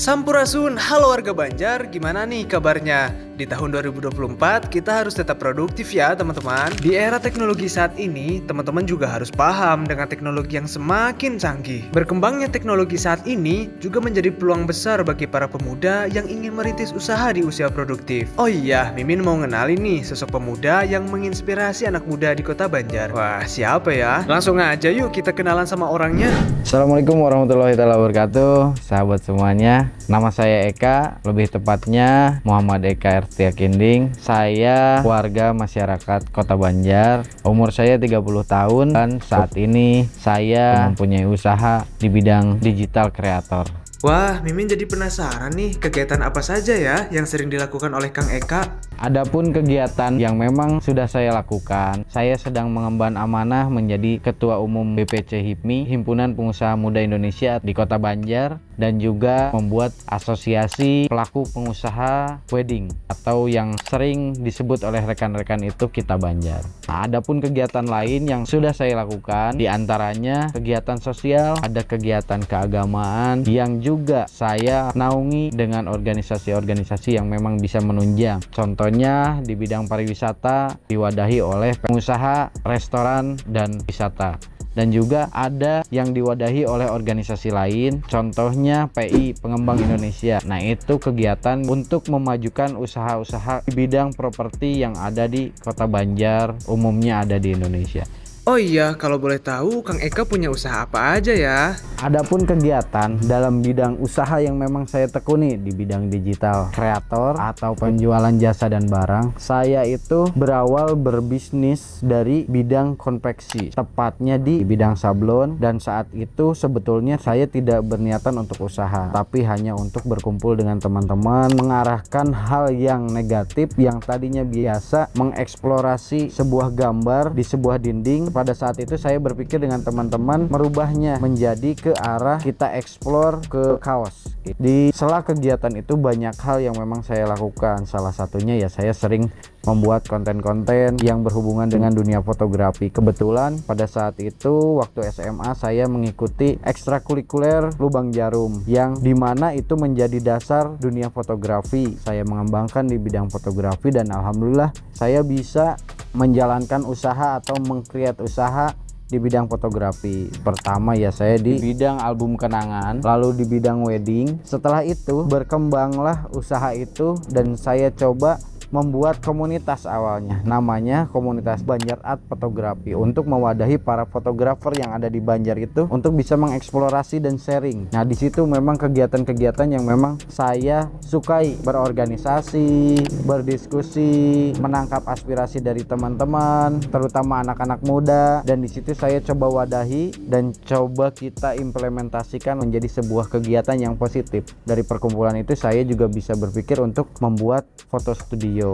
Sampurasun, halo warga Banjar, gimana nih kabarnya? Di tahun 2024 kita harus tetap produktif ya teman-teman. Di era teknologi saat ini, teman-teman juga harus paham dengan teknologi yang semakin canggih. Berkembangnya teknologi saat ini juga menjadi peluang besar bagi para pemuda yang ingin merintis usaha di usia produktif. Oh iya, Mimin mau ngenalin nih sosok pemuda yang menginspirasi anak muda di kota Banjar. Wah, siapa ya? Langsung aja yuk kita kenalan sama orangnya. Assalamualaikum warahmatullahi wabarakatuh, sahabat semuanya. Nama saya Eka, lebih tepatnya Muhammad Eka Ertia Kinding. Saya warga masyarakat Kota Banjar. Umur saya 30 tahun dan saat ini saya mempunyai usaha di bidang digital kreator. Wah, Mimin jadi penasaran nih, kegiatan apa saja ya yang sering dilakukan oleh Kang Eka? Adapun kegiatan yang memang sudah saya lakukan, saya sedang mengemban amanah menjadi Ketua Umum BPC HIPMI, Himpunan Pengusaha Muda Indonesia di Kota Banjar, dan juga membuat asosiasi pelaku pengusaha wedding atau yang sering disebut oleh rekan-rekan itu Kita Banjar. Nah, adapun kegiatan lain yang sudah saya lakukan, diantaranya kegiatan sosial, ada kegiatan keagamaan yang juga saya naungi dengan organisasi-organisasi yang memang bisa menunjang. Contohnya di bidang pariwisata diwadahi oleh pengusaha restoran dan wisata. Dan juga ada yang diwadahi oleh organisasi lain, contohnya PI Pengembang Indonesia. Nah, itu kegiatan untuk memajukan usaha-usaha di bidang properti yang ada di Kota Banjar, umumnya ada di Indonesia. Oh iya, kalau boleh tahu Kang Eka punya usaha apa aja ya? Adapun kegiatan dalam bidang usaha yang memang saya tekuni di bidang digital kreator atau penjualan jasa dan barang, saya itu berawal berbisnis dari bidang konveksi, tepatnya di bidang sablon, dan saat itu sebetulnya saya tidak berniatan untuk usaha, tapi hanya untuk berkumpul dengan teman-teman, mengarahkan hal yang negatif yang tadinya biasa mengeksplorasi sebuah gambar di sebuah dinding. Pada saat itu saya berpikir dengan teman-teman merubahnya menjadi ke arah kita eksplor ke kaos. Di sela kegiatan itu banyak hal yang memang saya lakukan. Salah satunya ya saya sering membuat konten-konten yang berhubungan dengan dunia fotografi. Kebetulan pada saat itu waktu SMA saya mengikuti ekstrakurikuler Lubang Jarum yang dimana itu menjadi dasar dunia fotografi. Saya mengembangkan di bidang fotografi dan alhamdulillah saya bisa menjalankan usaha atau meng-create usaha di bidang fotografi. Pertama ya saya di bidang album kenangan, lalu di bidang wedding. Setelah itu berkembanglah usaha itu dan saya coba membuat komunitas awalnya, namanya komunitas Banjar Art Fotografi, untuk mewadahi para fotografer yang ada di Banjar itu untuk bisa mengeksplorasi dan sharing. Nah, di situ memang kegiatan-kegiatan yang memang saya sukai, berorganisasi, berdiskusi, menangkap aspirasi dari teman-teman, terutama anak-anak muda, dan di situ saya coba wadahi dan coba kita implementasikan menjadi sebuah kegiatan yang positif. Dari perkumpulan itu saya juga bisa berpikir untuk membuat foto studio.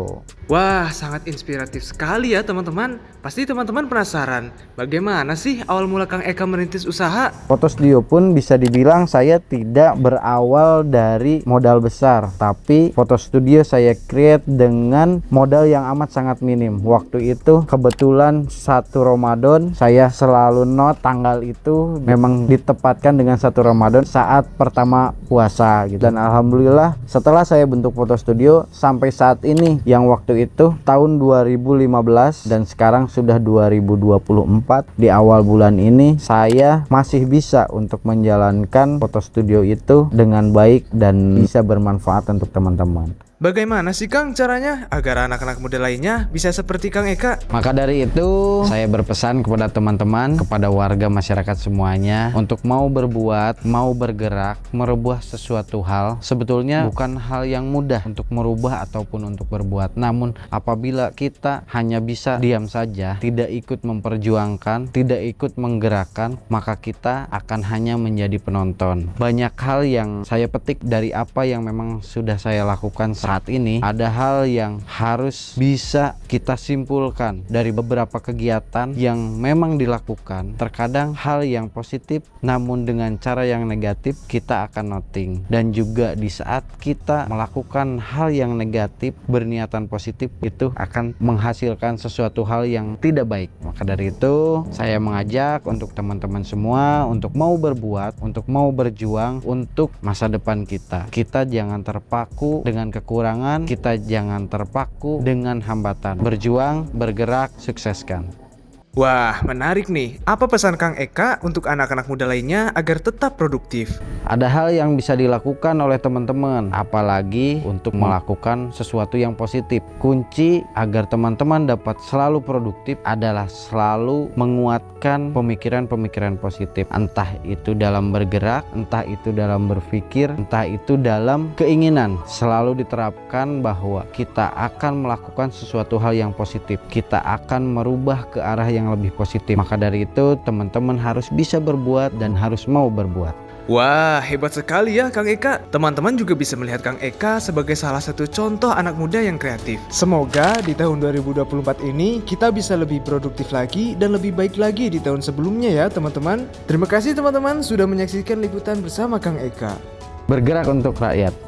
Wah, sangat inspiratif sekali ya teman-teman. Pasti teman-teman penasaran, bagaimana sih awal mula Kang Eka merintis usaha? Foto studio pun bisa dibilang saya tidak berawal dari modal besar, tapi foto studio saya create dengan modal yang amat sangat minim. Waktu itu kebetulan satu Ramadan, saya selalu note tanggal itu memang ditepatkan dengan satu Ramadan saat pertama puasa gitu. Dan alhamdulillah setelah saya bentuk foto studio sampai saat ini, yang waktu itu tahun 2015 dan sekarang sudah 2024, di awal bulan ini saya masih bisa untuk menjalankan foto studio itu dengan baik dan bisa bermanfaat untuk teman-teman. Bagaimana sih Kang caranya agar anak-anak muda lainnya bisa seperti Kang Eka? Maka dari itu saya berpesan kepada teman-teman, kepada warga masyarakat semuanya, untuk mau berbuat, mau bergerak, merubah sesuatu hal. Sebetulnya bukan hal yang mudah untuk merubah ataupun untuk berbuat. Namun apabila kita hanya bisa diam saja, tidak ikut memperjuangkan, tidak ikut menggerakkan, maka kita akan hanya menjadi penonton. Banyak hal yang saya petik dari apa yang memang sudah saya lakukan saat ini ada hal yang harus bisa kita simpulkan dari beberapa kegiatan yang memang dilakukan. Terkadang hal yang positif namun dengan cara yang negatif kita akan noting, dan juga di saat kita melakukan hal yang negatif berniatan positif itu akan menghasilkan sesuatu hal yang tidak baik. Maka dari itu saya mengajak untuk teman-teman semua untuk mau berbuat, untuk mau berjuang untuk masa depan kita. Kita jangan terpaku dengan kekurangan, kita jangan terpaku dengan hambatan. Berjuang, bergerak, sukseskan. Wah, menarik nih. Apa pesan Kang Eka untuk anak-anak muda lainnya agar tetap produktif? Ada hal yang bisa dilakukan oleh teman-teman, apalagi untuk melakukan sesuatu yang positif. Kunci agar teman-teman dapat selalu produktif adalah selalu menguatkan pemikiran-pemikiran positif. Entah itu dalam bergerak, entah itu dalam berpikir, entah itu dalam keinginan. Selalu diterapkan bahwa kita akan melakukan sesuatu hal yang positif. Kita akan merubah ke arah yang lebih positif. Maka dari itu teman-teman harus bisa berbuat dan harus mau berbuat. Wah, hebat sekali ya Kang Eka. Teman-teman juga bisa melihat Kang Eka sebagai salah satu contoh anak muda yang kreatif. Semoga di tahun 2024 ini kita bisa lebih produktif lagi dan lebih baik lagi di tahun sebelumnya ya teman-teman. Terima kasih teman-teman sudah menyaksikan liputan bersama Kang Eka. Bergerak untuk rakyat.